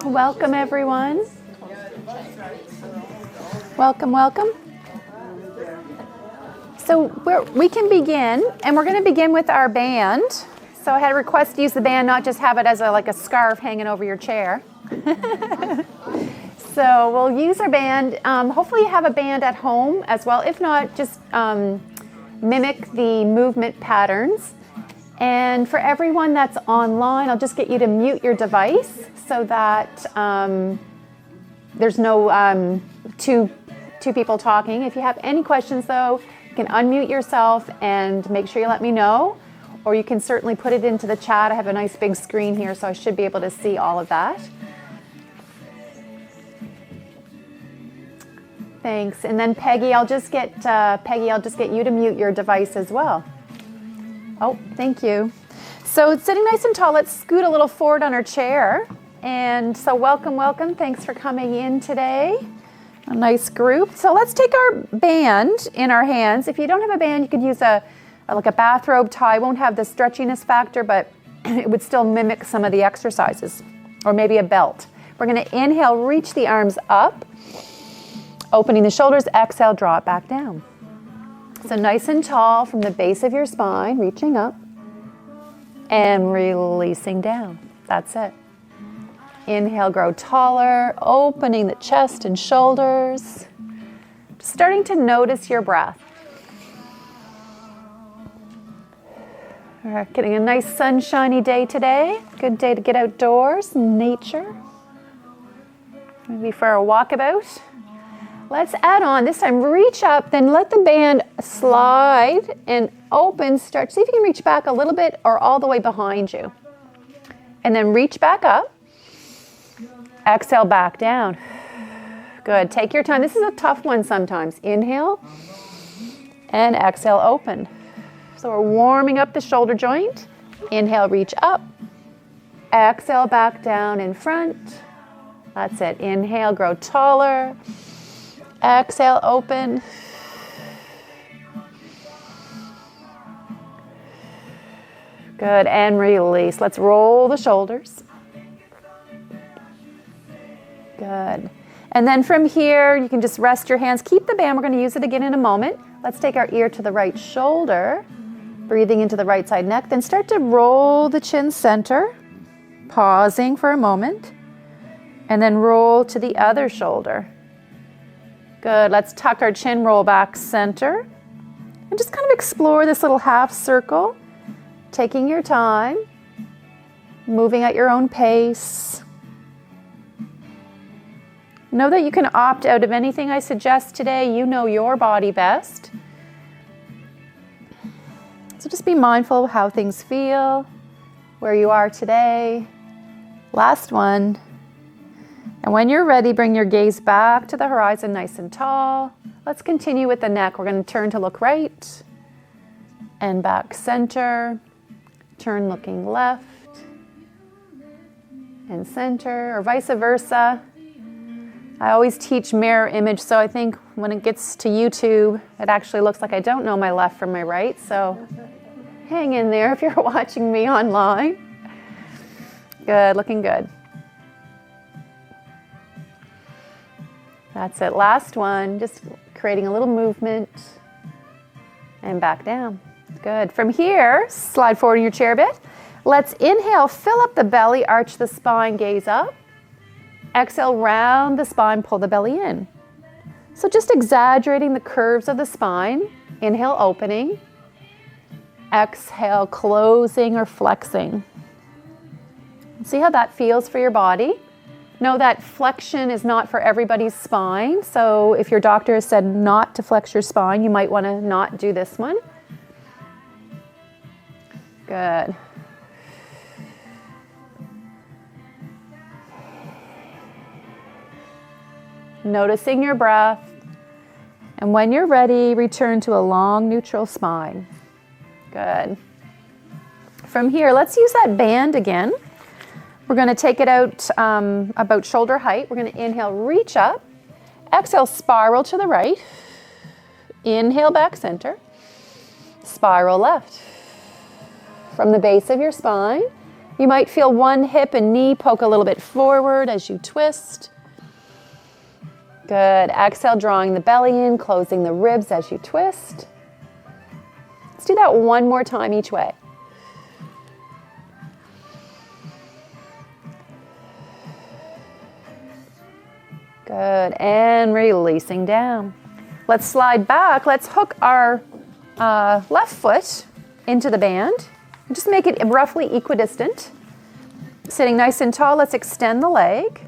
Welcome, everyone. Welcome, welcome. So we can begin, and we're going to begin with our band. So I had a request to use the band, not just have it as like a scarf hanging over your chair. So we'll use our band. Hopefully you have a band at home as well. If not, just mimic the movement patterns. And for everyone that's online, I'll just get you to mute your device so that there's no two people talking. If you have any questions, though, you can unmute yourself and make sure you let me know. Or you can certainly put it into the chat. I have a nice big screen here, so I should be able to see all of that. Thanks. And then Peggy, I'll just get you to mute your device as well. Oh, thank you. So sitting nice and tall, let's scoot a little forward on our chair. And so welcome, welcome. Thanks for coming in today. A nice group. So let's take our band in our hands. If you don't have a band, you could use like a bathrobe tie. It won't have the stretchiness factor, but it would still mimic some of the exercises. Or maybe a belt. We're going to inhale, reach the arms up. Opening the shoulders, exhale, draw it back down. So nice and tall from the base of your spine, reaching up and releasing down. That's it. Inhale, grow taller, opening the chest and shoulders. Starting to notice your breath. All right, getting a nice sunshiny day today. Good day to get outdoors, nature. Maybe for a walkabout. Let's add on, this time reach up, then let the band slide and open, stretch. See if you can reach back a little bit or all the way behind you. And then reach back up. Exhale back down. Good, take your time. This is a tough one sometimes. Inhale and exhale, open. So we're warming up the shoulder joint. Inhale, reach up. Exhale back down in front. That's it, inhale, grow taller. Exhale, open. Good, and release. Let's roll the shoulders. Good. And then from here, you can just rest your hands. Keep the band. We're going to use it again in a moment. Let's take our ear to the right shoulder. Breathing into the right side neck. Then start to roll the chin center. Pausing for a moment. And then roll to the other shoulder. Good, let's tuck our chin, roll back center. And just kind of explore this little half circle. Taking your time. Moving at your own pace. Know that you can opt out of anything I suggest today. You know your body best. So just be mindful of how things feel, where you are today. Last one. And when you're ready, bring your gaze back to the horizon, nice and tall. Let's continue with the neck. We're going to turn to look right and back center. Turn looking left and center, or vice versa. I always teach mirror image, so I think when it gets to YouTube, it actually looks like I don't know my left from my right. So hang in there if you're watching me online. Good, looking good. That's it, last one, just creating a little movement and back down. Good, from here, slide forward in your chair a bit. Let's inhale, fill up the belly, arch the spine, gaze up. Exhale, round the spine, pull the belly in. So just exaggerating the curves of the spine. Inhale, opening. Exhale, closing or flexing. See how that feels for your body? Know that flexion is not for everybody's spine. So if your doctor has said not to flex your spine, you might want to not do this one. Good. Noticing your breath. And when you're ready, return to a long neutral spine. Good. From here, let's use that band again. We're going to take it out about shoulder height. We're going to inhale, reach up. Exhale, spiral to the right. Inhale, back center. Spiral left. From the base of your spine, You might feel one hip and knee poke a little bit forward as you twist. Good. Exhale, drawing the belly in, closing the ribs as you twist. Let's do that one more time each way. Good. And releasing down. Let's slide back. Let's hook our left foot into the band. Just make it roughly equidistant. Sitting nice and tall, let's extend the leg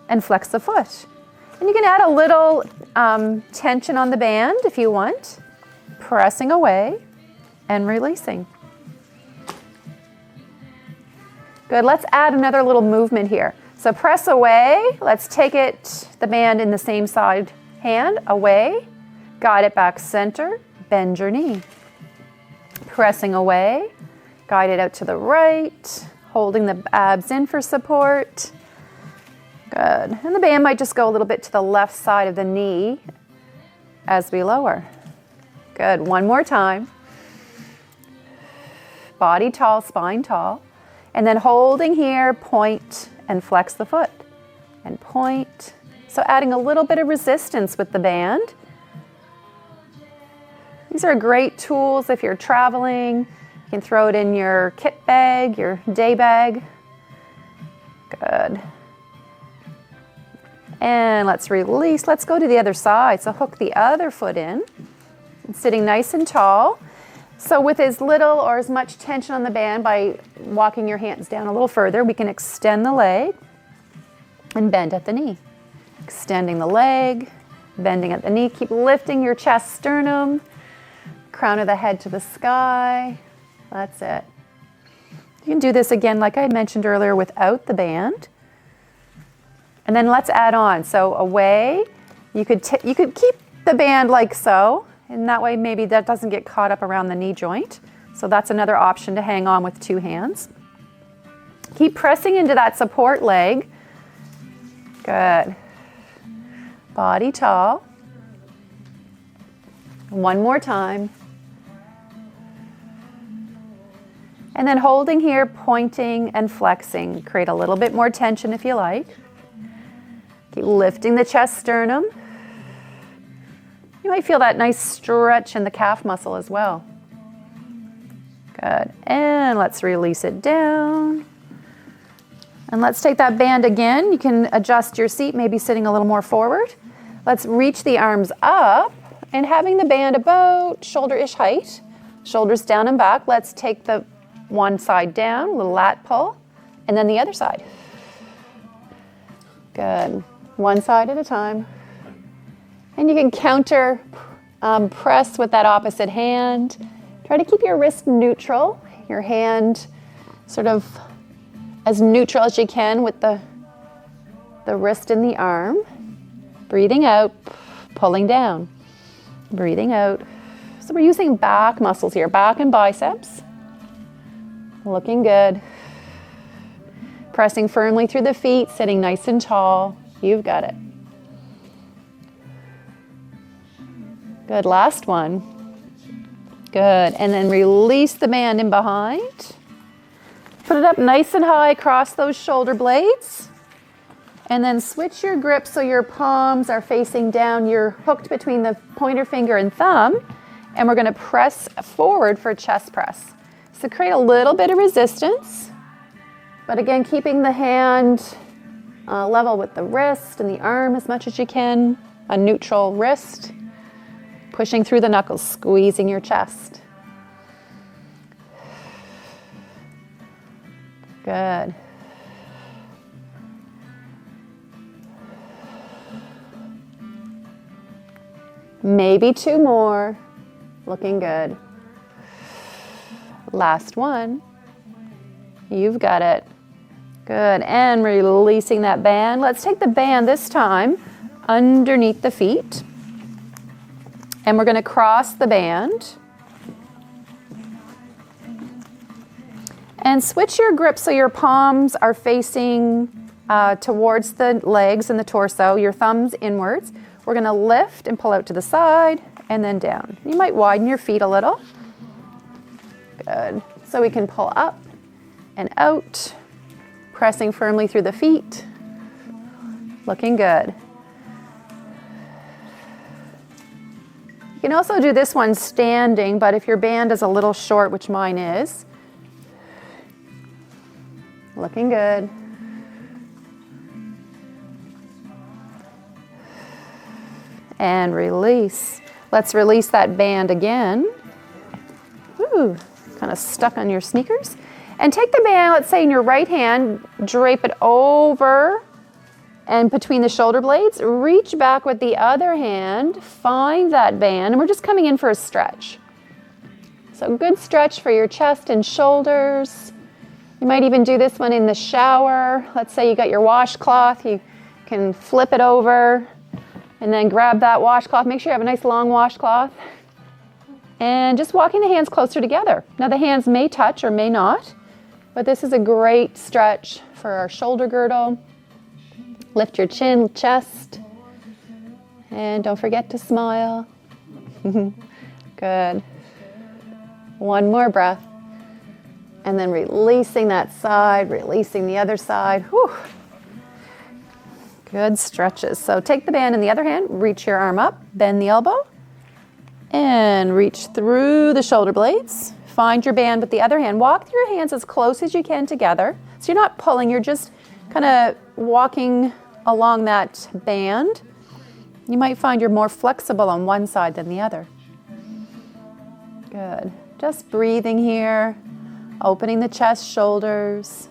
and flex the foot. And you can add a little tension on the band if you want. Pressing away and releasing. Good, let's add another little movement here. So press away, let's take the band in the same side hand, away, guide it back center, bend your knee. Pressing away, guide it out to the right, holding the abs in for support. Good. And the band might just go a little bit to the left side of the knee as we lower. Good. One more time. Body tall, spine tall. And then holding here, point and flex the foot. And point. So adding a little bit of resistance with the band. These are great tools if you're traveling. You can throw it in your kit bag, your day bag. Good. And let's release. Let's go to the other side. So hook the other foot in. And sitting nice and tall. So with as little or as much tension on the band, by walking your hands down a little further, we can extend the leg and bend at the knee. Extending the leg, bending at the knee. Keep lifting your chest, sternum, crown of the head to the sky. That's it. You can do this again, like I mentioned earlier, without the band. And then let's add on. So away, you could keep the band like so, and that way maybe that doesn't get caught up around the knee joint. So that's another option to hang on with two hands. Keep pressing into that support leg. Good. Body tall. One more time. And then holding here, pointing and flexing. Create a little bit more tension if you like. Keep lifting the chest, sternum. You might feel that nice stretch in the calf muscle as well. Good. And let's release it down. And let's take that band again. You can adjust your seat, maybe sitting a little more forward. Let's reach the arms up and having the band about shoulder-ish height. Shoulders down and back. Let's take the one side down, a little lat pull, and then the other side. Good. One side at a time. And you can counter press with that opposite hand. Try to keep your wrist neutral, your hand sort of as neutral as you can with the wrist and the arm. Breathing out, pulling down. Breathing out. So we're using back muscles here, back and biceps. Looking good. Pressing firmly through the feet, sitting nice and tall. You've got it. Good, last one. Good, and then release the band in behind. Put it up nice and high across those shoulder blades. And then switch your grip so your palms are facing down. You're hooked between the pointer finger and thumb. And we're gonna press forward for chest press. So create a little bit of resistance. But again, keeping the hand level with the wrist and the arm as much as you can. A neutral wrist. Pushing through the knuckles, squeezing your chest. Good. Maybe two more. Looking good. Last one. You've got it. Good. And releasing that band. Let's take the band this time underneath the feet. And we're going to cross the band. And switch your grip so your palms are facing towards the legs and the torso, your thumbs inwards. We're going to lift and pull out to the side and then down. You might widen your feet a little. Good. So we can pull up and out. Pressing firmly through the feet. Looking good. You can also do this one standing, but if your band is a little short, which mine is, looking good. And release. Let's release that band again. Ooh, kind of stuck on your sneakers. And take the band, let's say in your right hand, drape it over and between the shoulder blades, reach back with the other hand, find that band, and we're just coming in for a stretch. So good stretch for your chest and shoulders. You might even do this one in the shower. Let's say you got your washcloth, you can flip it over and then grab that washcloth. Make sure you have a nice long washcloth. And just walking the hands closer together. Now the hands may touch or may not, but this is a great stretch for our shoulder girdle. Lift your chin, chest, and don't forget to smile. Good. One more breath. And then releasing that side, releasing the other side. Whew. Good stretches. So take the band in the other hand, reach your arm up, bend the elbow, and reach through the shoulder blades. Find your band with the other hand. Walk through your hands as close as you can together. So you're not pulling, you're just kind of walking along that band. You might find you're more flexible on one side than the other. Good. Just breathing here, opening the chest, shoulders.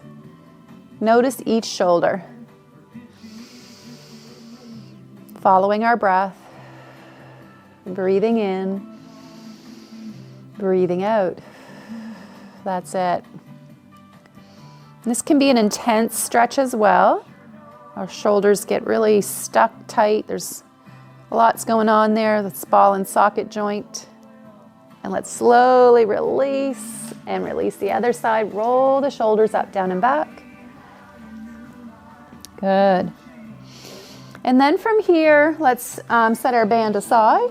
Notice each shoulder. Following our breath. Breathing in, breathing out. That's it. This can be an intense stretch as well. Our shoulders get really stuck tight. There's lots going on there. That's ball and socket joint. And let's slowly release and release the other side. Roll the shoulders up, down, and back. Good. And then from here, let's set our band aside.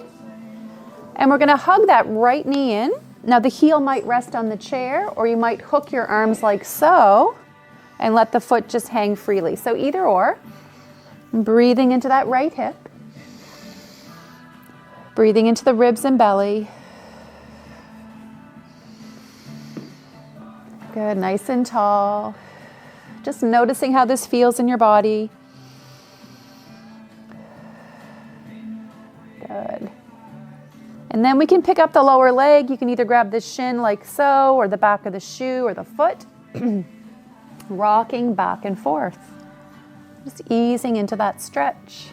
And we're going to hug that right knee in. Now the heel might rest on the chair, or you might hook your arms like so and let the foot just hang freely. So either or. Breathing into that right hip. Breathing into the ribs and belly. Good, nice and tall. Just noticing how this feels in your body. Good. And then we can pick up the lower leg. You can either grab the shin like so, or the back of the shoe or the foot. Rocking back and forth. Just easing into that stretch.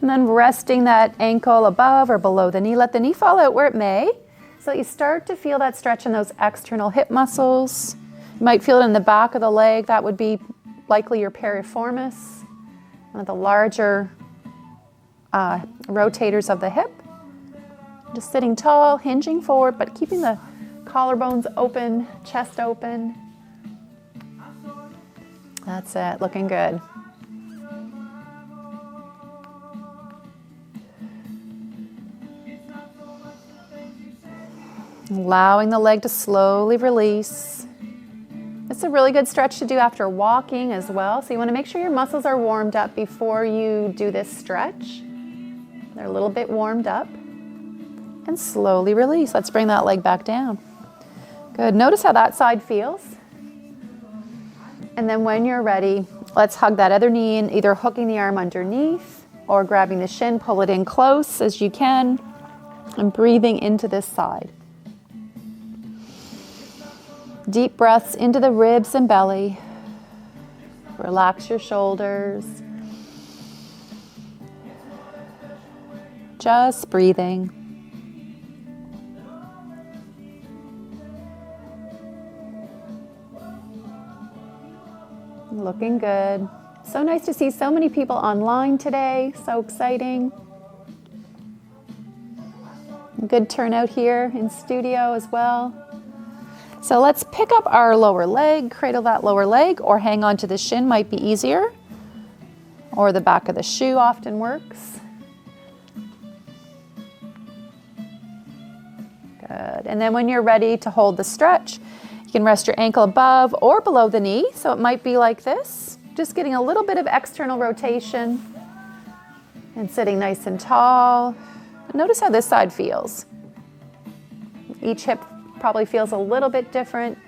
And then resting that ankle above or below the knee. Let the knee fall out where it may. So you start to feel that stretch in those external hip muscles. You might feel it in the back of the leg. That would be likely your piriformis, one of the larger rotators of the hip. Just sitting tall, hinging forward, but keeping the collarbones open, chest open. That's it, looking good. Allowing the leg to slowly release. It's a really good stretch to do after walking as well. So you want to make sure your muscles are warmed up before you do this stretch. They're a little bit warmed up. And slowly release. Let's bring that leg back down. Good. Notice how that side feels. And then when you're ready, let's hug that other knee in, either hooking the arm underneath or grabbing the shin, pull it in close as you can, and breathing into this side. Deep breaths into the ribs and belly. Relax your shoulders. Just breathing. Looking good. So nice to see so many people online today. So exciting. Good turnout here in studio as well. So let's pick up our lower leg, cradle that lower leg, or hang on to the shin might be easier. Or the back of the shoe often works. Good. And then when you're ready to hold the stretch, you can rest your ankle above or below the knee. So it might be like this, just getting a little bit of external rotation and sitting nice and tall. Notice how this side feels. Each hip probably feels a little bit different.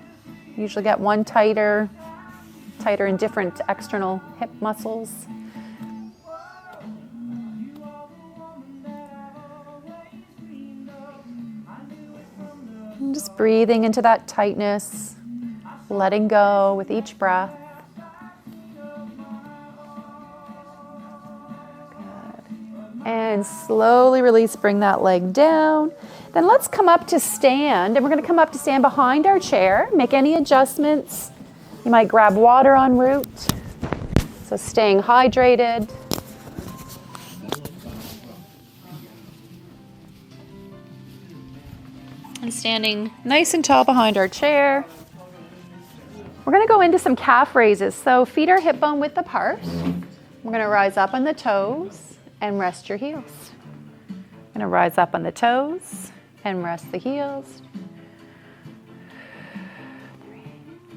Usually get one tighter in different external hip muscles. And just breathing into that tightness, letting go with each breath. Good. And slowly release, bring that leg down. Then let's come up to stand, and we're going to come up to stand behind our chair. Make any adjustments. You might grab water en route. So staying hydrated. And standing nice and tall behind our chair. We're going to go into some calf raises. So feet are hip bone width apart. We're going to rise up on the toes and rest your heels. Going to rise up on the toes and rest the heels.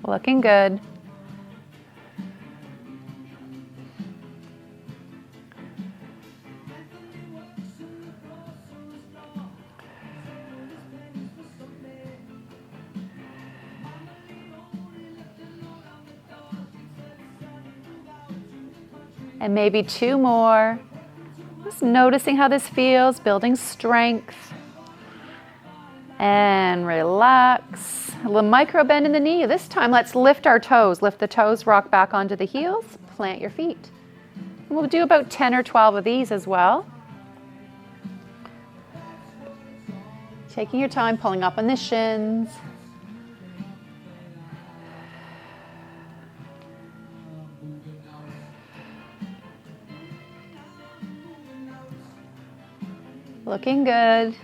Looking good. And maybe two more. Just noticing how this feels, building strength. And relax. A little micro bend in the knee. This time, let's lift our toes. Lift the toes, rock back onto the heels, plant your feet. And we'll do about 10 or 12 of these as well. Taking your time, pulling up on the shins. Looking good.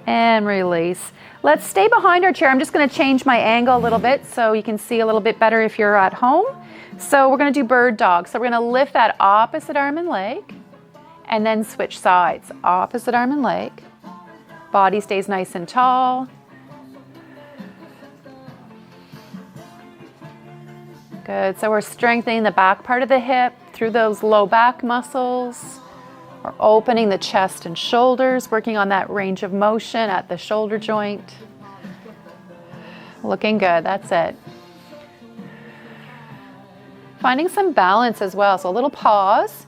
And release. Let's stay behind our chair. I'm just going to change my angle a little bit so you can see a little bit better if you're at home. So we're going to do bird dog. So we're going to lift that opposite arm and leg and then switch sides. Opposite arm and leg. Body stays nice and tall. Good. So we're strengthening the back part of the hip through those low back muscles. We're opening the chest and shoulders, working on that range of motion at the shoulder joint. Looking good, that's it. Finding some balance as well, so a little pause.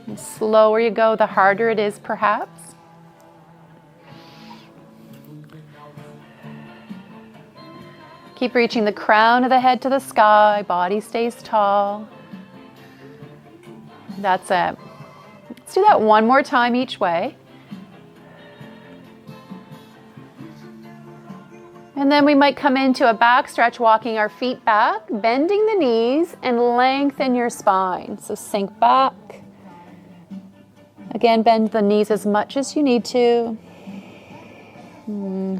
The slower you go, the harder it is perhaps. Keep reaching the crown of the head to the sky, body stays tall. That's it. Let's do that one more time each way. And then we might come into a back stretch, walking our feet back, bending the knees, and lengthen your spine. So sink back. Again, bend the knees as much as you need to.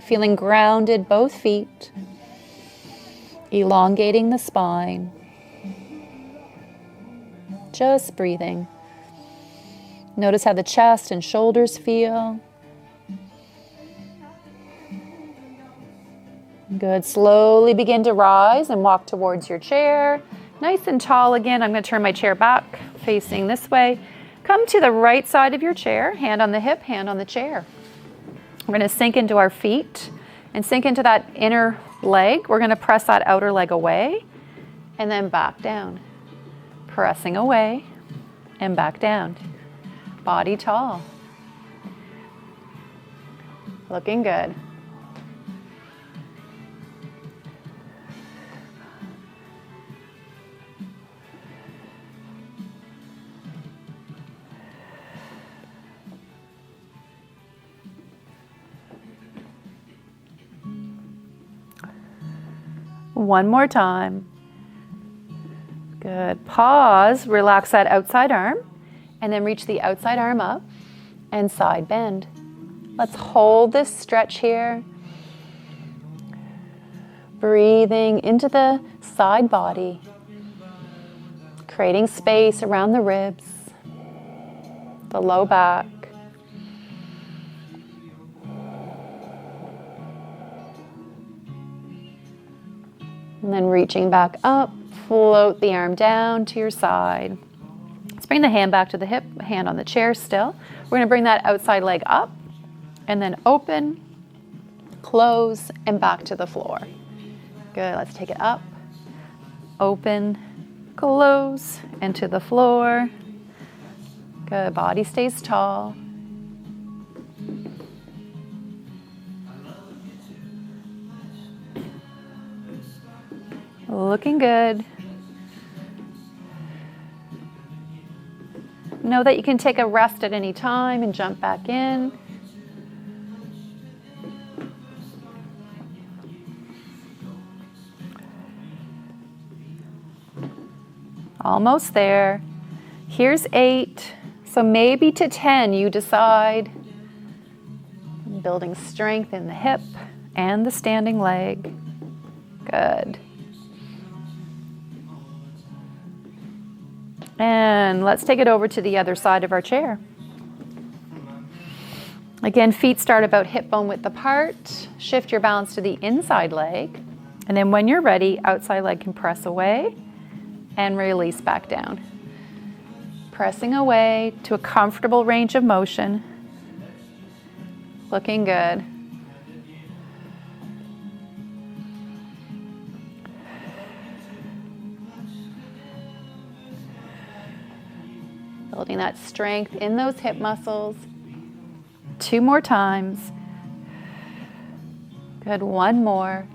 Feeling grounded, both feet. Elongating the spine. Just breathing. Notice how the chest and shoulders feel. Good. Slowly begin to rise and walk towards your chair. Nice and tall again. I'm going to turn my chair back, facing this way. Come to the right side of your chair, hand on the hip, hand on the chair. We're going to sink into our feet and sink into that inner leg. We're going to press that outer leg away and then back down. Pressing away and back down. Body tall. Looking good. One more time. Good. Pause, relax that outside arm, and then reach the outside arm up and side bend. Let's hold this stretch here. Breathing into the side body, creating space around the ribs, the low back. And then reaching back up, float the arm down to your side. Let's bring the hand back to the hip, hand on the chair still. We're going to bring that outside leg up and then open, close, and back to the floor. Good, let's take it up, open, close, and to the floor. Good, body stays tall. Looking good. Know that you can take a rest at any time and jump back in. Almost there. Here's 8. So maybe to 10 you decide. Building strength in the hip and the standing leg. Good. And let's take it over to the other side of our chair. Again, feet start about hip bone width apart. Shift your balance to the inside leg. And then when you're ready, outside leg can press away and release back down. Pressing away to a comfortable range of motion. Looking good. Building that strength in those hip muscles. 2 more times. Good, 1 more.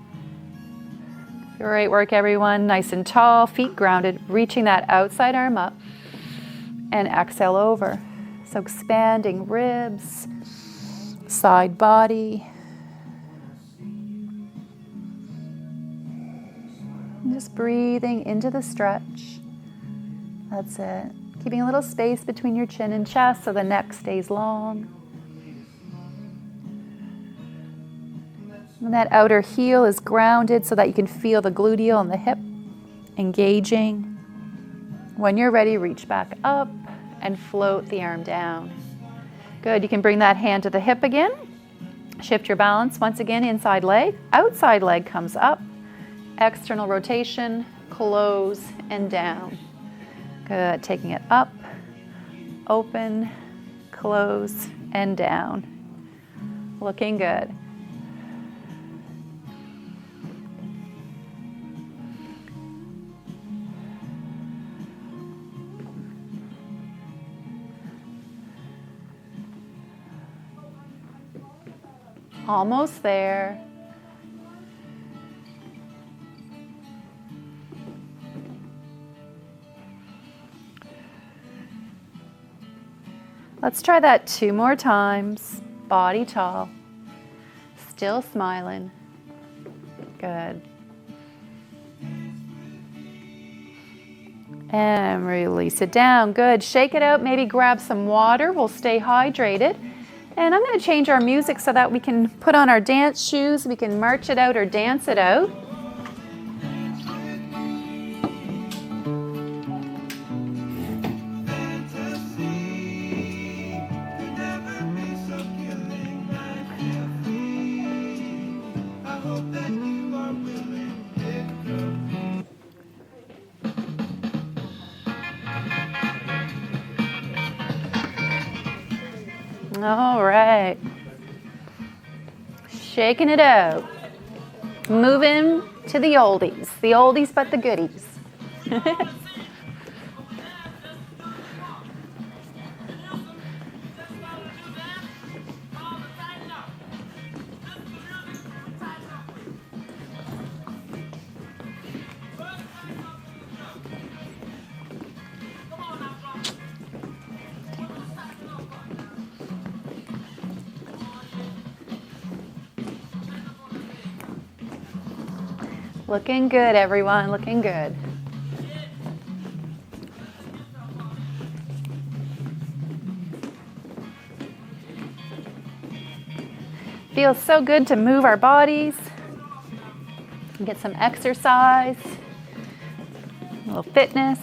Great work, everyone. Nice and tall, feet grounded, reaching that outside arm up and exhale over. So expanding ribs, side body. And just breathing into the stretch. That's it. Keeping a little space between your chin and chest so the neck stays long. And that outer heel is grounded so that you can feel the gluteal and the hip engaging. When you're ready, reach back up and float the arm down. Good, you can bring that hand to the hip again. Shift your balance once again, inside leg. Outside leg comes up. External rotation, close and down. Good, taking it up, open, close, and down. Looking good. Almost there. Let's try that 2 more times. Body tall. Still smiling. Good. And release it down. Good. Shake it out. Maybe grab some water. We'll stay hydrated. And I'm going to change our music so that we can put on our dance shoes. We can march it out or dance it out. All right. Shaking it out. Moving to the oldies but the goodies. Looking good, everyone, looking good. Feels so good to move our bodies, get some exercise, a little fitness.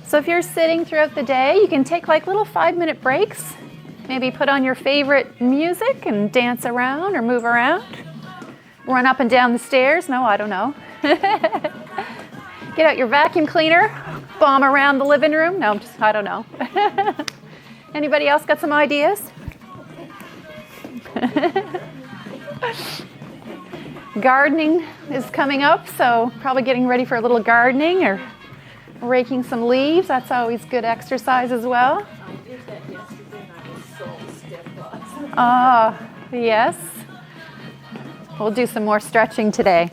So if you're sitting throughout the day, you can take like little 5-minute breaks. Maybe put on your favorite music and dance around or move around. Run up and down the stairs? No, I don't know. Get out your vacuum cleaner, bomb around the living room? No, I don't know. Anybody else got some ideas? Gardening is coming up, so probably getting ready for a little gardening or raking some leaves. That's always good exercise as well. I did that yesterday and I was so stiff. Ah, yes. We'll do some more stretching today.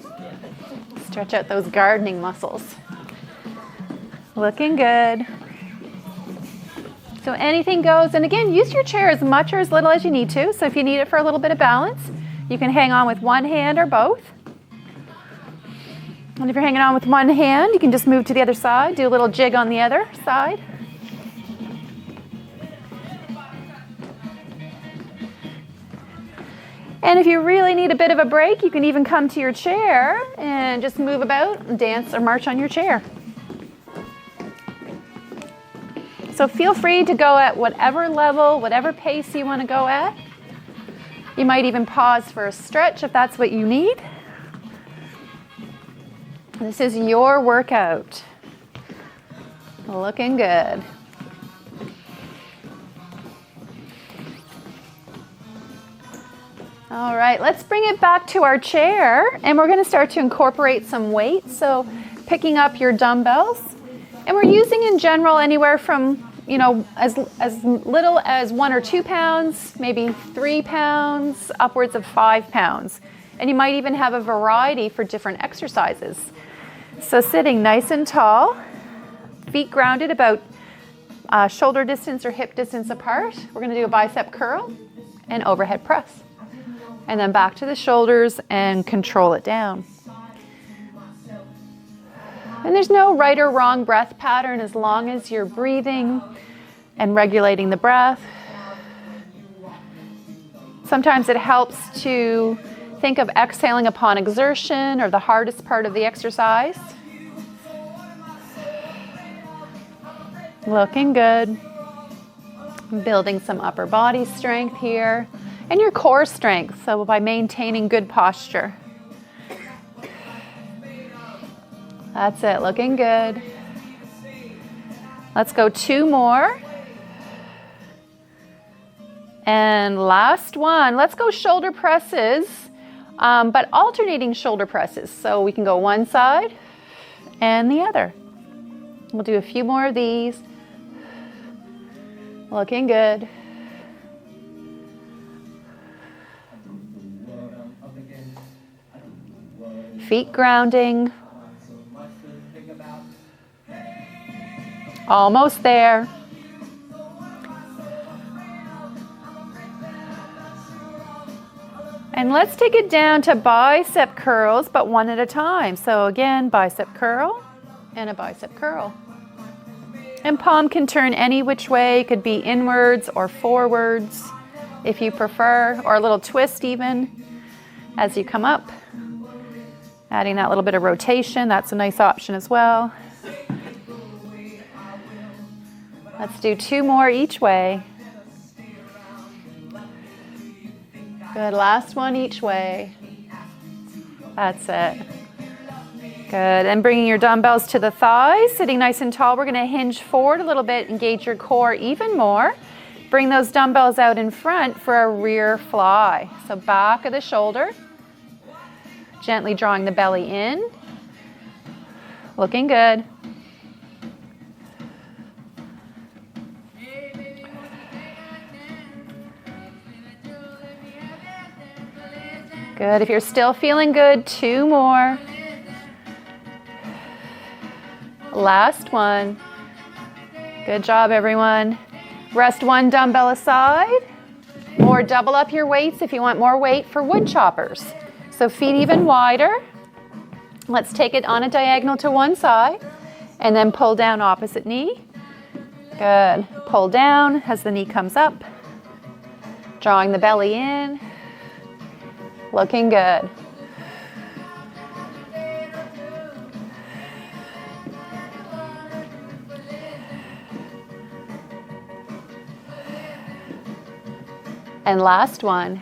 Stretch out those gardening muscles. Looking good. So anything goes, and again, use your chair as much or as little as you need to. So if you need it for a little bit of balance, you can hang on with one hand or both. And if you're hanging on with one hand, you can just move to the other side, do a little jig on the other side. And if you really need a bit of a break, you can even come to your chair and just move about and dance or march on your chair. So feel free to go at whatever level, whatever pace you want to go at. You might even pause for a stretch if that's what you need. This is your workout. Looking good. All right, let's bring it back to our chair, and we're going to start to incorporate some weight. So picking up your dumbbells, and we're using in general anywhere from, you know, as little as 1 or 2 pounds, maybe 3 pounds, upwards of 5 pounds. And you might even have a variety for different exercises. So sitting nice and tall, feet grounded about shoulder distance or hip distance apart. We're going to do a bicep curl and overhead press. And then back to the shoulders and control it down. And there's no right or wrong breath pattern as long as you're breathing and regulating the breath. Sometimes it helps to think of exhaling upon exertion or the hardest part of the exercise. Looking good. Building some upper body strength here and your core strength, so by maintaining good posture. That's it, looking good. Let's go 2 more. And last one, let's go shoulder presses, but alternating shoulder presses. So we can go one side and the other. We'll do a few more of these. Looking good. Feet grounding. Almost there. And let's take it down to bicep curls, but one at a time. So again, bicep curl and a bicep curl. And palm can turn any which way. It could be inwards or forwards if you prefer, or a little twist even as you come up. Adding that little bit of rotation, that's a nice option as well. Let's do 2 more each way. Good, last one each way. That's it. Good, and bringing your dumbbells to the thighs, sitting nice and tall. We're gonna hinge forward a little bit, engage your core even more. Bring those dumbbells out in front for a rear fly. So back of the shoulder. Gently drawing the belly in. Looking good. Good. If you're still feeling good, 2 more. Last one. Good job, everyone. Rest 1 dumbbell aside, or double up your weights if you want more weight for wood choppers. So feet even wider. Let's take it on a diagonal to one side and then pull down opposite knee. Good. Pull down as the knee comes up. Drawing the belly in. Looking good. And last one.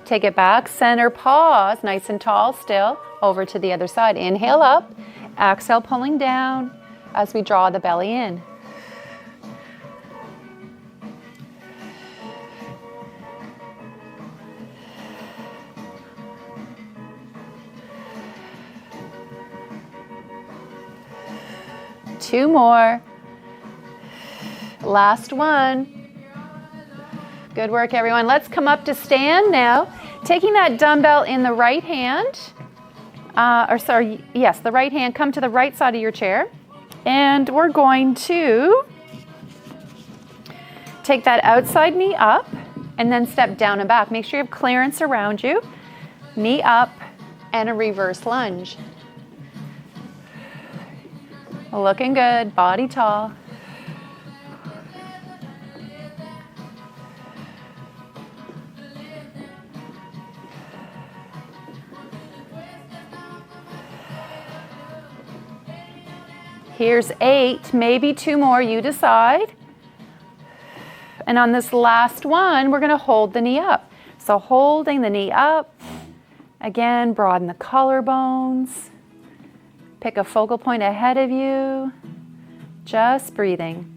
Take it back, center, pause, nice and tall still, over to the other side. Inhale up, exhale pulling down as we draw the belly in. Two more. Last one. Good work, everyone. Let's come up to stand now. Taking that dumbbell in the right hand, the right hand, come to the right side of your chair. And we're going to take that outside knee up and then step down and back. Make sure you have clearance around you. Knee up and a reverse lunge. Looking good, body tall. Here's 8, maybe 2 more, you decide. And on this last one, we're gonna hold the knee up. So holding the knee up, again, broaden the collarbones. Pick a focal point ahead of you. Just breathing.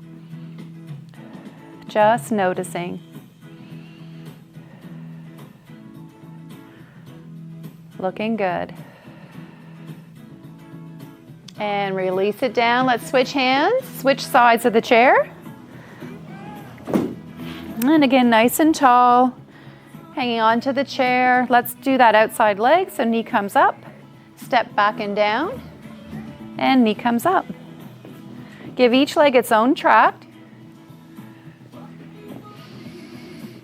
Just noticing. Looking good. And release it down. Let's switch hands, switch sides of the chair. And again, nice and tall, hanging on to the chair. Let's do that outside leg. So knee comes up, step back and down, and knee comes up. Give each leg its own track.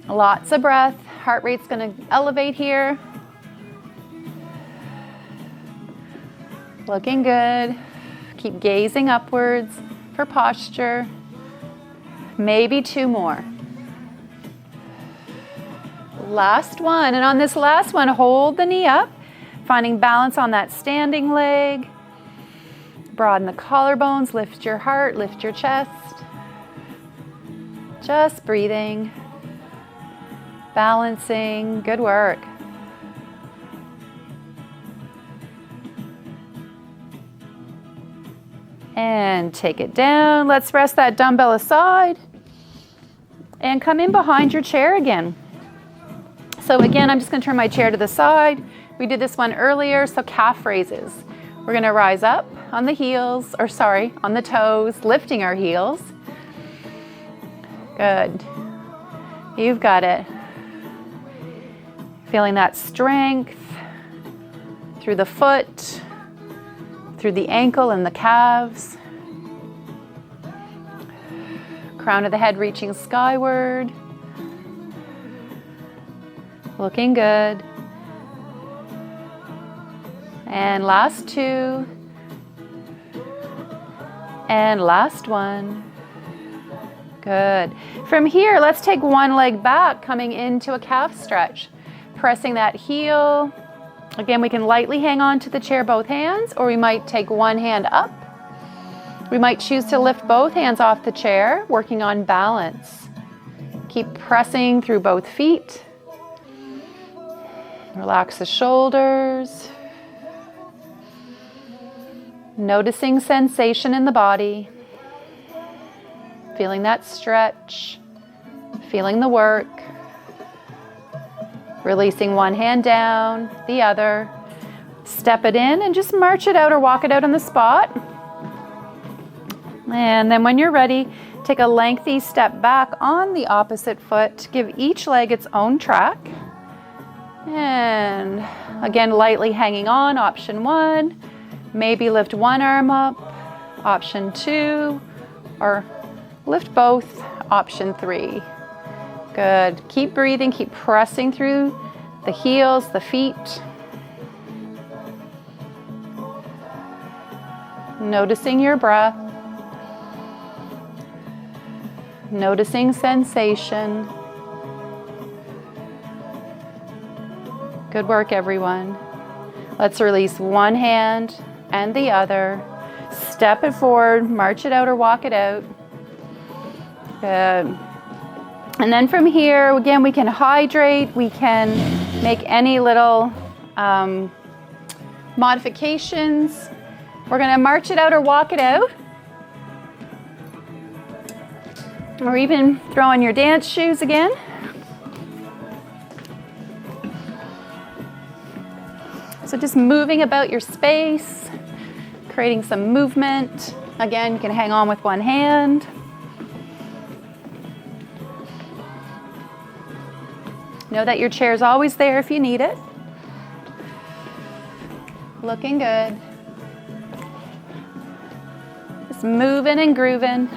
Lots of breath. Heart rate's gonna elevate here. Looking good. Keep gazing upwards for posture. Maybe 2 more. Last one. And on this last one, hold the knee up, finding balance on that standing leg. Broaden the collarbones, lift your heart, lift your chest. Just breathing, balancing. Good work. And take it down. Let's rest that dumbbell aside and come in behind your chair again. So again, I'm just going to turn my chair to the side. We did this one earlier, so calf raises. We're going to rise up on the heels, on the toes, lifting our heels. Good. You've got it. Feeling that strength through the foot, through the ankle and the calves. Crown of the head reaching skyward. Looking good. And last 2. And last 1. Good. From here, let's take one leg back, coming into a calf stretch. Pressing that heel. Again, we can lightly hang on to the chair, both hands, or we might take one hand up. We might choose to lift both hands off the chair, working on balance. Keep pressing through both feet. Relax the shoulders. Noticing sensation in the body. Feeling that stretch. Feeling the work. Releasing one hand down, the other. Step it in and just march it out or walk it out on the spot. And then when you're ready, take a lengthy step back on the opposite foot. Give each leg its own track. And again, lightly hanging on, option 1. Maybe lift one arm up, option 2. Or lift both, option 3. Good. Keep breathing, keep pressing through the heels, the feet. Noticing your breath. Noticing sensation. Good work, everyone. Let's release one hand and the other. Step it forward, march it out or walk it out. Good. And then from here, again, we can hydrate, we can make any little modifications. We're going to march it out or walk it out. Or even throw on your dance shoes again. So just moving about your space, creating some movement. Again, you can hang on with one hand. Know that your chair is always there if you need it. Looking good. Just moving and grooving.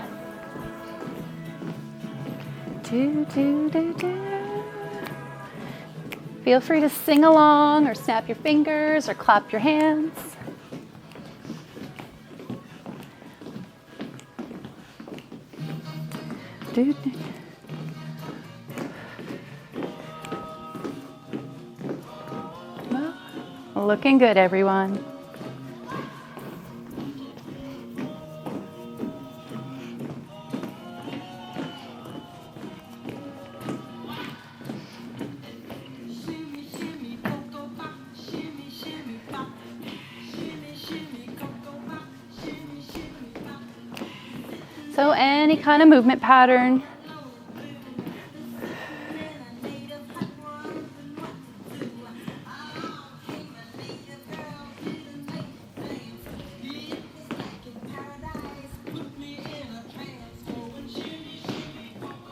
Do, do, do, do. Feel free to sing along or snap your fingers or clap your hands. Do, do. Well, looking good, everyone. So any kind of movement pattern.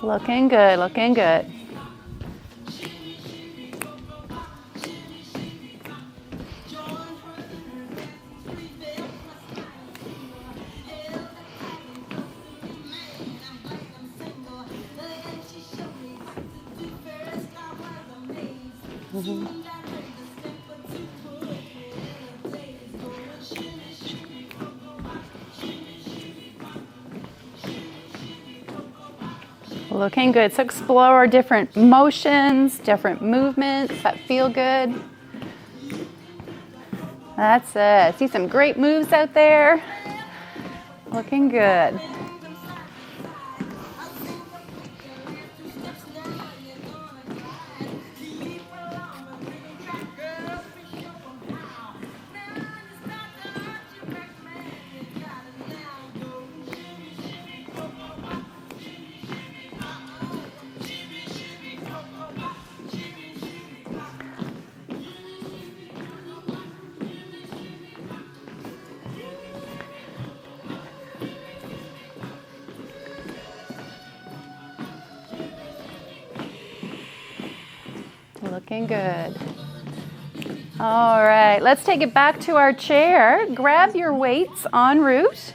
Looking good, looking good. Looking good. So explore different motions, different movements that feel good. That's it. See some great moves out there. Looking good. Looking good. All right, let's take it back to our chair. Grab your weights en route.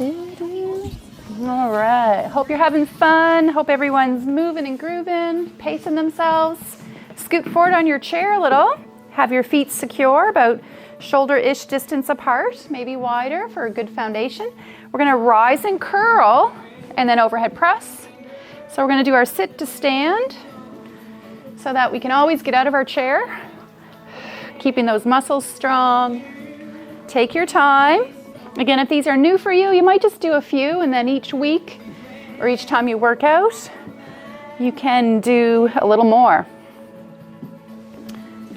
All right, hope you're having fun. Hope everyone's moving and grooving, pacing themselves. Scoot forward on your chair a little. Have your feet secure, about shoulder-ish distance apart, maybe wider for a good foundation. We're gonna rise and curl and then overhead press. So we're going to do our sit to stand so that we can always get out of our chair, keeping those muscles strong. Take your time. Again, if these are new for you, you might just do a few, and then each week or each time you work out, you can do a little more.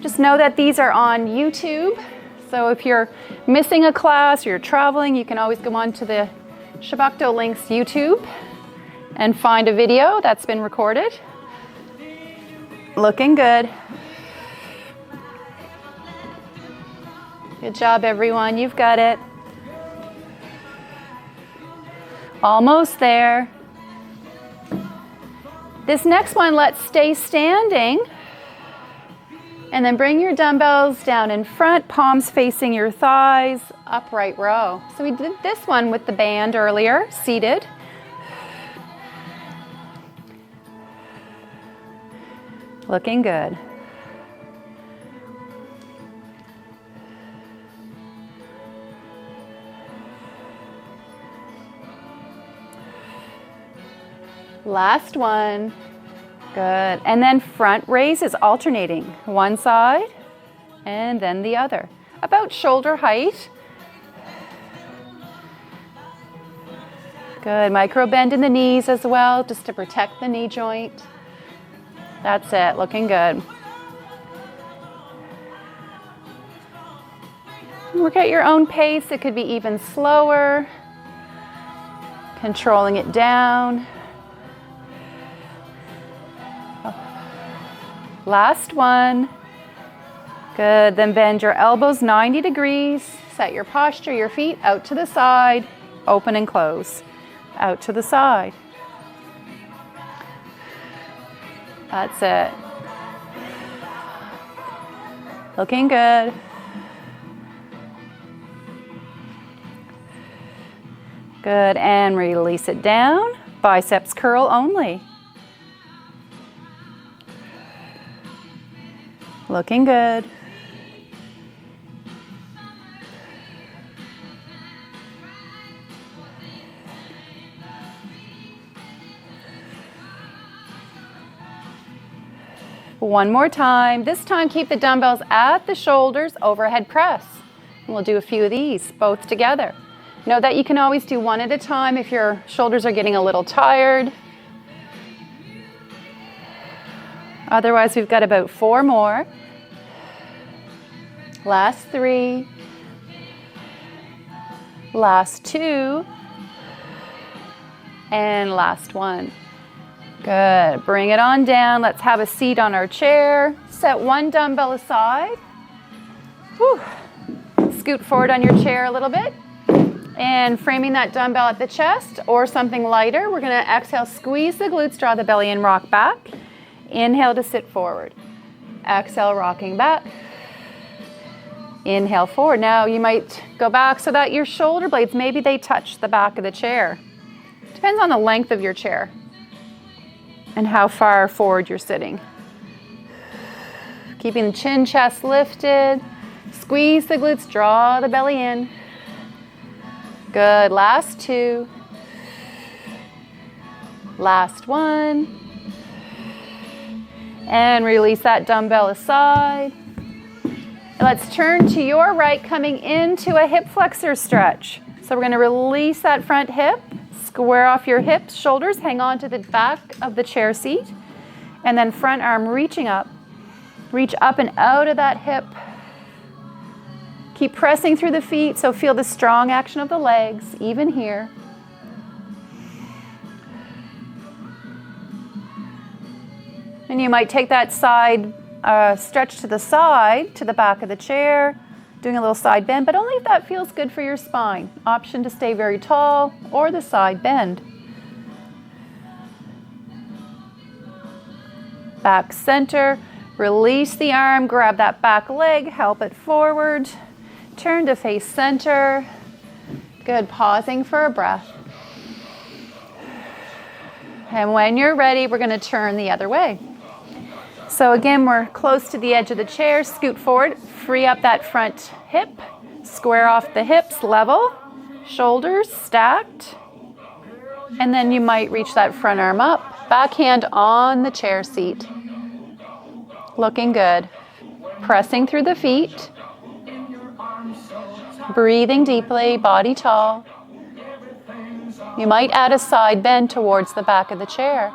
Just know that these are on YouTube. So if you're missing a class or you're traveling, you can always go on to the Shabakto Links YouTube and find a video that's been recorded. Looking good. Good job, everyone. You've got it. Almost there. This next one, let's stay standing. And then bring your dumbbells down in front, palms facing your thighs, upright row. So we did this one with the band earlier, seated. Looking good. Last one. Good. And then front raise is alternating. One side and then the other. About shoulder height. Good. Micro bend in the knees as well, just to protect the knee joint. That's it, looking good. Work at your own pace. It could be even slower. Controlling it down. Last one. Good, then bend your elbows 90 degrees. Set your posture, your feet out to the side. Open and close. Out to the side. That's it. Looking good. Good, and release it down. Biceps curl only. Looking good. One more time. This time keep the dumbbells at the shoulders, overhead press. And we'll do a few of these, both together. Know that you can always do one at a time if your shoulders are getting a little tired. Otherwise, we've got about 4 more. Last 3. Last 2. And last 1. Good. Bring it on down. Let's have a seat on our chair. Set one dumbbell aside. Whew. Scoot forward on your chair a little bit. And framing that dumbbell at the chest or something lighter, we're going to exhale, squeeze the glutes, draw the belly in, rock back. Inhale to sit forward. Exhale, rocking back. Inhale forward. Now you might go back so that your shoulder blades, maybe they touch the back of the chair. Depends on the length of your chair and how far forward you're sitting. Keeping the chin, chest lifted. Squeeze the glutes, draw the belly in. Good, last 2. Last 1. And release that dumbbell aside. And let's turn to your right, coming into a hip flexor stretch. So we're going to release that front hip, square off your hips, shoulders, hang on to the back of the chair seat, and then front arm reaching up. Reach up and out of that hip. Keep pressing through the feet, so feel the strong action of the legs, even here. And you might take that side stretch to the side, to the back of the chair, doing a little side bend, but only if that feels good for your spine. Option to stay very tall or the side bend. Back center, release the arm, grab that back leg, help it forward. Turn to face center. Good, pausing for a breath. And when you're ready, we're going to turn the other way. So again, we're close to the edge of the chair. Scoot forward, free up that front hip. Square off the hips, level. Shoulders stacked. And then you might reach that front arm up. Back hand on the chair seat. Looking good. Pressing through the feet. Breathing deeply, body tall. You might add a side bend towards the back of the chair.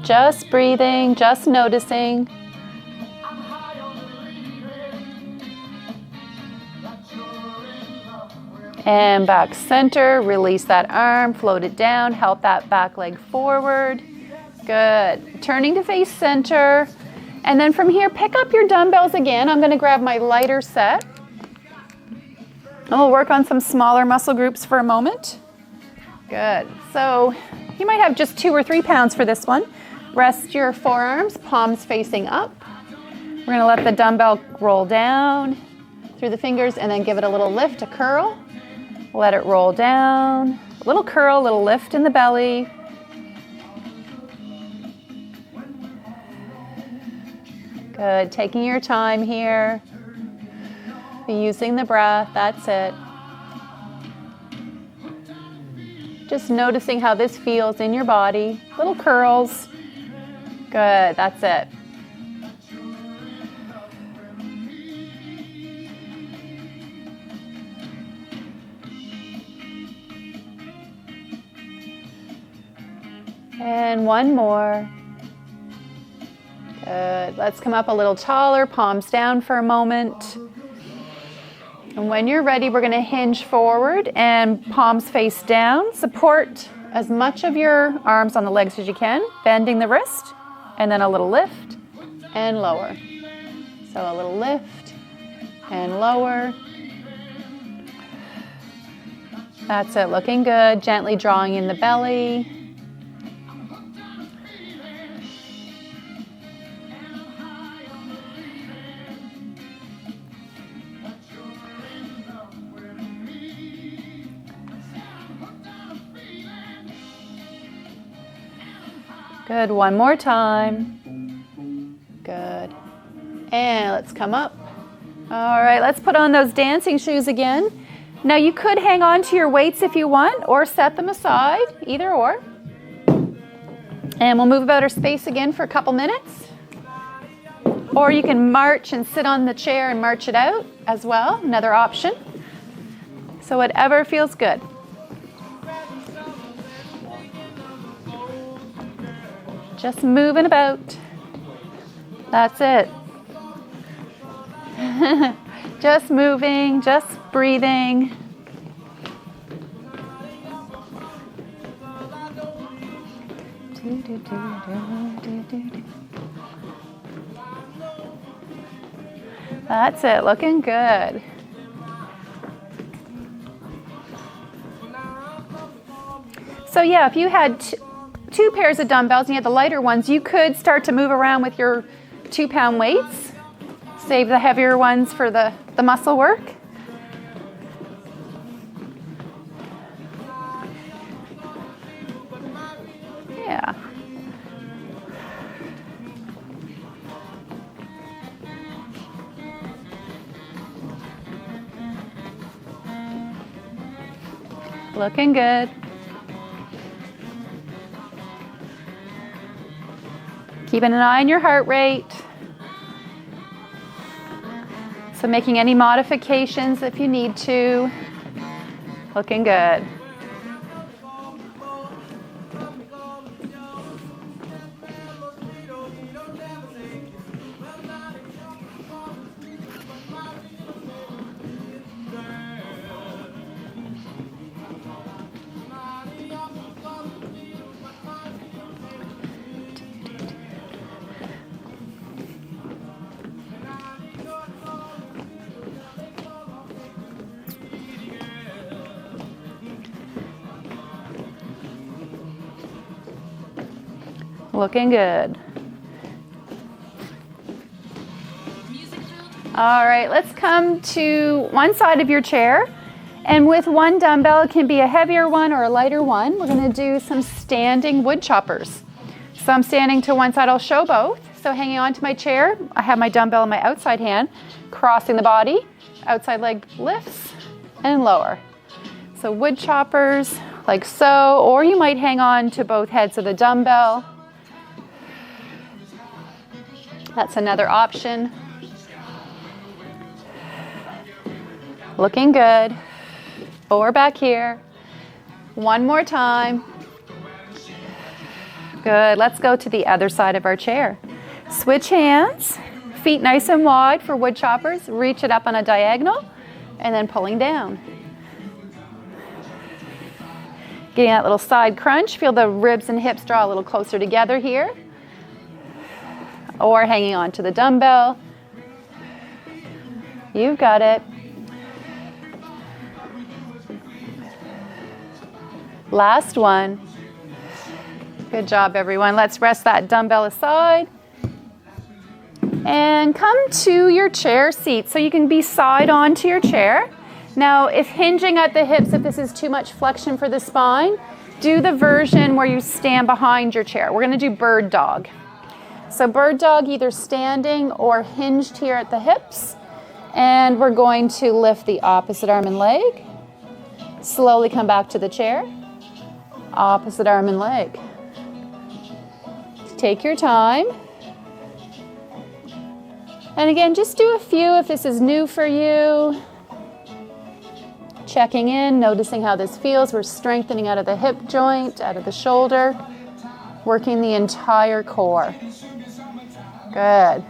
Just breathing, just noticing. And back center, release that arm, float it down, help that back leg forward. Good. Turning to face center. And then from here, pick up your dumbbells again. I'm going to grab my lighter set. And we'll work on some smaller muscle groups for a moment. Good. So you might have just 2 or 3 pounds for this one. Rest your forearms, palms facing up. We're going to let the dumbbell roll down through the fingers and then give it a little lift, a curl. Let it roll down. A little curl, a little lift in the belly. Good. Taking your time here. Be using the breath. That's it. Just noticing how this feels in your body. Little curls. Good. That's it. And one more. Good. Let's come up a little taller, palms down for a moment. And when you're ready, we're going to hinge forward and palms face down. Support as much of your arms on the legs as you can, bending the wrist, and then a little lift and lower. So a little lift and lower. That's it, looking good. Gently drawing in the belly. Good, one more time. Good. And let's come up. All right, let's put on those dancing shoes again. Now you could hang on to your weights if you want, or set them aside, either or. And we'll move about our space again for a couple minutes. Or you can march and sit on the chair and march it out as well, another option. So whatever feels good. Just moving about. That's it. Just moving, just breathing. That's it, looking good. So yeah, if you had two pairs of dumbbells and you had the lighter ones, you could start to move around with your 2-pound weights. Save the heavier ones for the muscle work. Yeah. Looking good. Keeping an eye on your heart rate. So making any modifications if you need to. Looking good. Looking good. All right, let's come to one side of your chair. And with one dumbbell, it can be a heavier one or a lighter one. We're going to do some standing wood choppers. So I'm standing to one side, I'll show both. So hanging on to my chair, I have my dumbbell in my outside hand, crossing the body, outside leg lifts and lower. So wood choppers like so, or you might hang on to both heads of the dumbbell. That's another option. Looking good. Or back here. One more time. Good. Let's go to the other side of our chair. Switch hands. Feet nice and wide for wood choppers. Reach it up on a diagonal and then pulling down. Getting that little side crunch. Feel the ribs and hips draw a little closer together here. Or hanging on to the dumbbell. You've got it. Last one. Good job, everyone. Let's rest that dumbbell aside. And come to your chair seat. So you can be side on to your chair. Now, if hinging at the hips, if this is too much flexion for the spine, do the version where you stand behind your chair. We're going to do bird dog. So bird dog, either standing or hinged here at the hips. And we're going to lift the opposite arm and leg. Slowly come back to the chair. Opposite arm and leg. Take your time. And again, just do a few if this is new for you. Checking in, noticing how this feels. We're strengthening out of the hip joint, out of the shoulder, working the entire core. Good.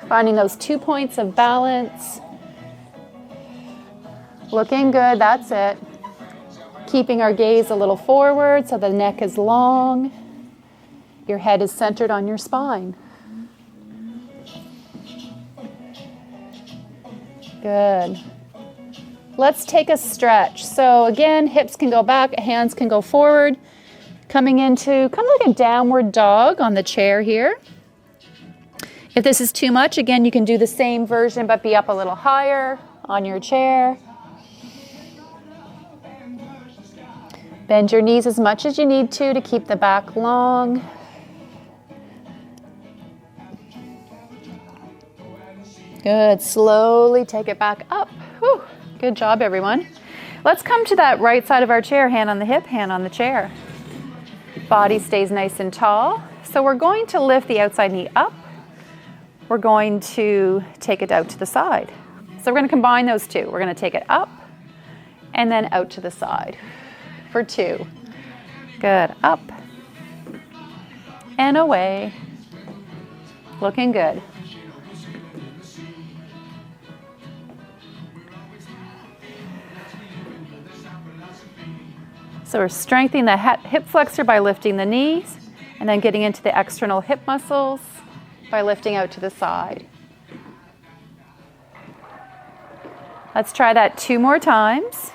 Finding those 2 points of balance. Looking good, that's it. Keeping our gaze a little forward so the neck is long. Your head is centered on your spine. Good. Let's take a stretch. So again, hips can go back, hands can go forward. Coming into kind of like a downward dog on the chair here. If this is too much, again, you can do the same version but be up a little higher on your chair. Bend your knees as much as you need to keep the back long. Good. Slowly take it back up. Whew. Good job, everyone. Let's come to that right side of our chair, hand on the hip, hand on the chair. Body stays nice and tall. So we're going to lift the outside knee up. We're going to take it out to the side. So we're going to combine those two. We're going to take it up and then out to the side for 2. Good. Up and away. Looking good. So we're strengthening the hip flexor by lifting the knees and then getting into the external hip muscles by lifting out to the side. Let's try that 2 more times.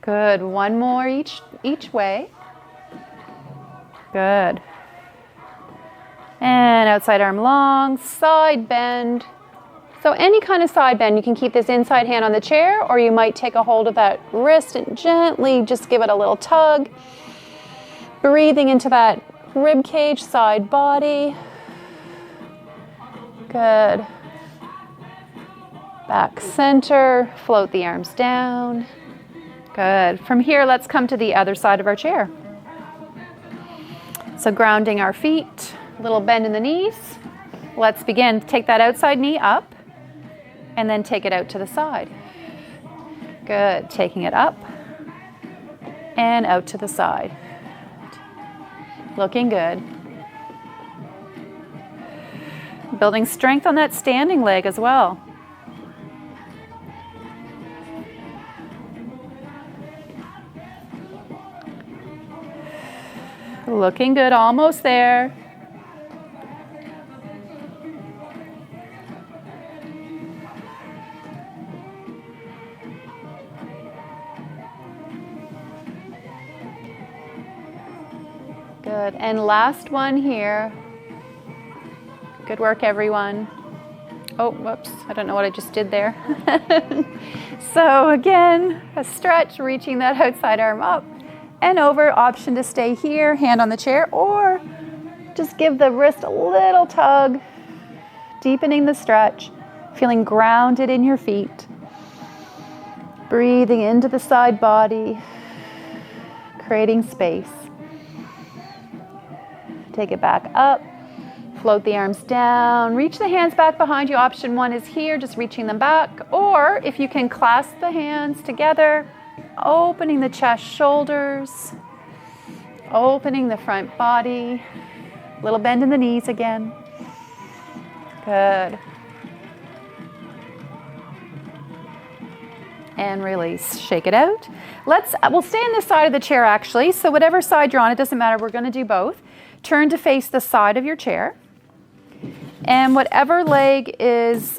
Good. 1 more each way. Good. And outside arm long, side bend. So any kind of side bend, you can keep this inside hand on the chair, or you might take a hold of that wrist and gently just give it a little tug. Breathing into that rib cage, side body. Good. Back center, float the arms down. Good. From here, let's come to the other side of our chair. So grounding our feet, a little bend in the knees. Let's begin. Take that outside knee up and then take it out to the side. Good. Taking it up and out to the side. Looking good. Building strength on that standing leg as well. Looking good, almost there. Good, and last one here. Good work, everyone. Oh, whoops, I don't know what I just did there. So again, a stretch, reaching that outside arm up and over. Option to stay here, hand on the chair, or just give the wrist a little tug, deepening the stretch, feeling grounded in your feet. Breathing into the side body, creating space. Take it back up, float the arms down, reach the hands back behind you. Option 1 is here, just reaching them back, or if you can clasp the hands together, opening the chest, shoulders, opening the front body, little bend in the knees again. Good. And release, shake it out. We'll stay on this side of the chair actually, so whatever side you're on, it doesn't matter, we're gonna do both. Turn to face the side of your chair. And whatever leg is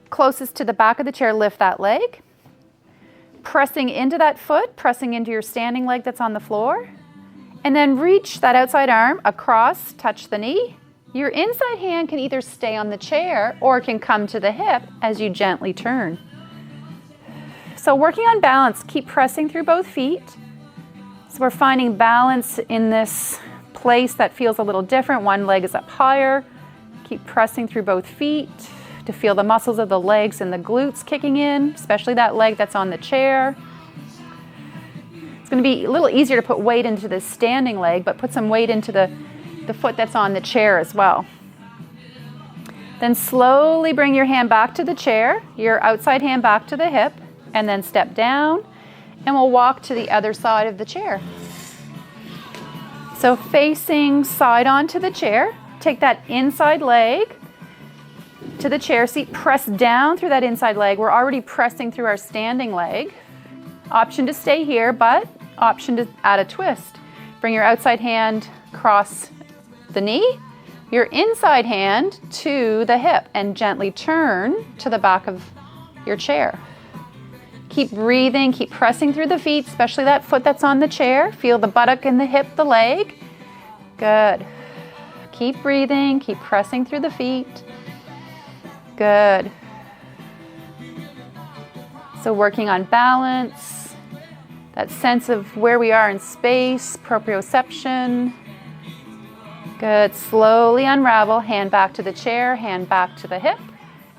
closest to the back of the chair, lift that leg. Pressing into that foot, pressing into your standing leg that's on the floor. And then reach that outside arm across, touch the knee. Your inside hand can either stay on the chair or can come to the hip as you gently turn. So working on balance, keep pressing through both feet. So we're finding balance in this place that feels a little different. One leg is up higher. Keep pressing through both feet to feel the muscles of the legs and the glutes kicking in, especially that leg that's on the chair. It's going to be a little easier to put weight into the standing leg, but put some weight into the foot that's on the chair as well. Then slowly bring your hand back to the chair, your outside hand back to the hip, and then step down, and we'll walk to the other side of the chair. So facing side onto the chair, take that inside leg to the chair seat, press down through that inside leg. We're already pressing through our standing leg. Option to stay here, but option to add a twist. Bring your outside hand across the knee, your inside hand to the hip, and gently turn to the back of your chair. Keep breathing, keep pressing through the feet, especially that foot that's on the chair. Feel the buttock and the hip, the leg. Good. Keep breathing, keep pressing through the feet. Good. So working on balance, that sense of where we are in space, proprioception. Good. Slowly unravel, hand back to the chair, hand back to the hip,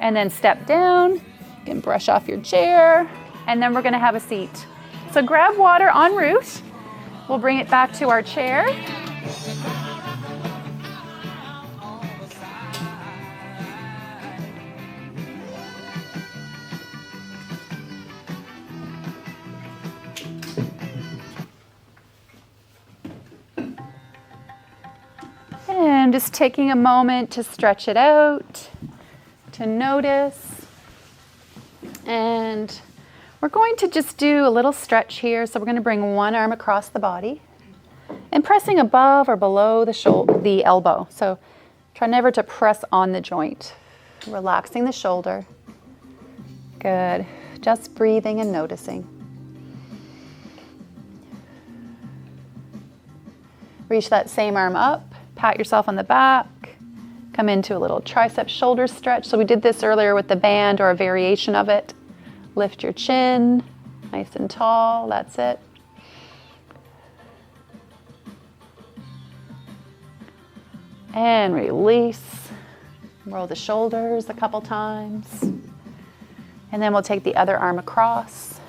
and then step down. You can brush off your chair, and then we're going to have a seat. So grab water en route. We'll bring it back to our chair. And just taking a moment to stretch it out, to notice. And we're going to just do a little stretch here. So we're going to bring one arm across the body and pressing above or below the elbow. So try never to press on the joint. Relaxing the shoulder. Good. Just breathing and noticing. Reach that same arm up. Pat yourself on the back. Come into a little tricep shoulder stretch. So we did this earlier with the band or a variation of it. Lift your chin, nice and tall. That's it. And release. Roll the shoulders a couple times. And then we'll take the other arm across.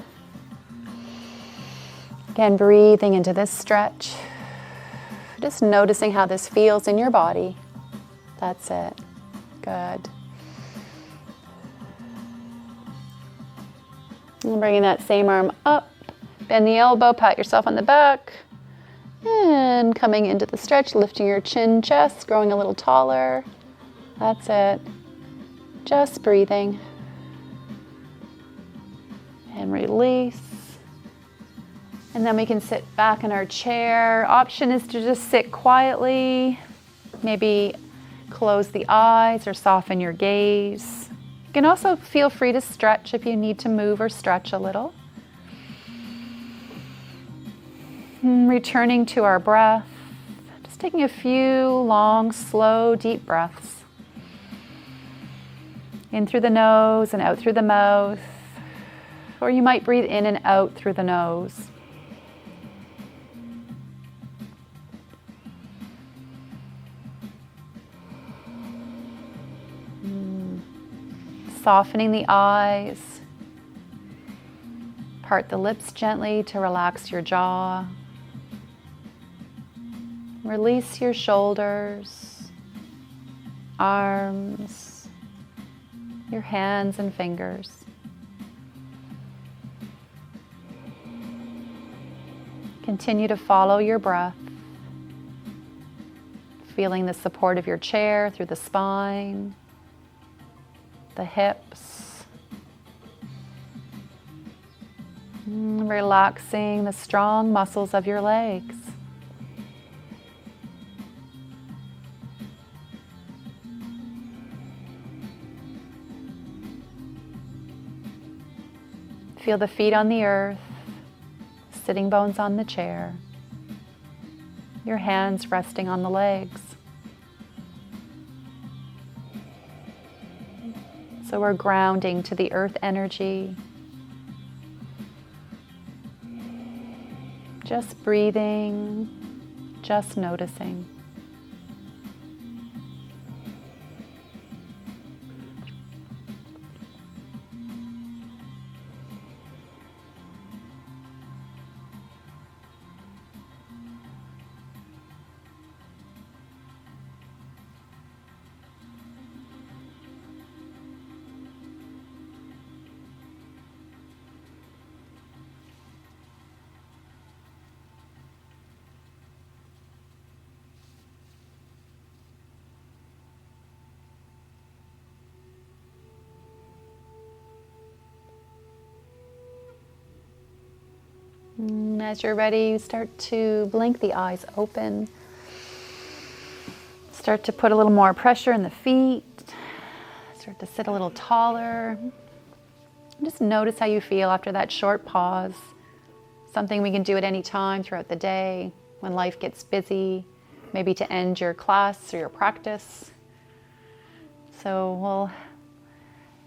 Again, breathing into this stretch. Just noticing how this feels in your body. That's it. Good. And bringing that same arm up. Bend the elbow, pat yourself on the back. And coming into the stretch, lifting your chin, chest, growing a little taller. That's it. Just breathing. And release. And then we can sit back in our chair. Option is to just sit quietly. Maybe close the eyes or soften your gaze. You can also feel free to stretch if you need to move or stretch a little. And returning to our breath. Just taking a few long, slow, deep breaths. In through the nose and out through the mouth. Or you might breathe in and out through the nose. Softening the eyes. Part the lips gently to relax your jaw. Release your shoulders, arms, your hands and fingers. Continue to follow your breath, feeling the support of your chair through the spine, the hips, relaxing the strong muscles of your legs. Feel the feet on the earth, sitting bones on the chair, your hands resting on the legs. So we're grounding to the earth energy. Just breathing, just noticing. as you're ready, you start to blink the eyes open. Start to put a little more pressure in the feet. Start to sit a little taller. Just notice how you feel after that short pause. Something we can do at any time throughout the day when life gets busy, maybe to end your class or your practice. So we'll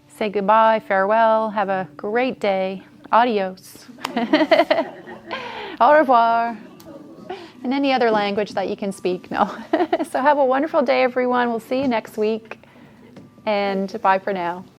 say goodbye, farewell, have a great day. Adios. Au revoir. In any other language that you can speak, no. So have a wonderful day, everyone. We'll see you next week. And bye for now.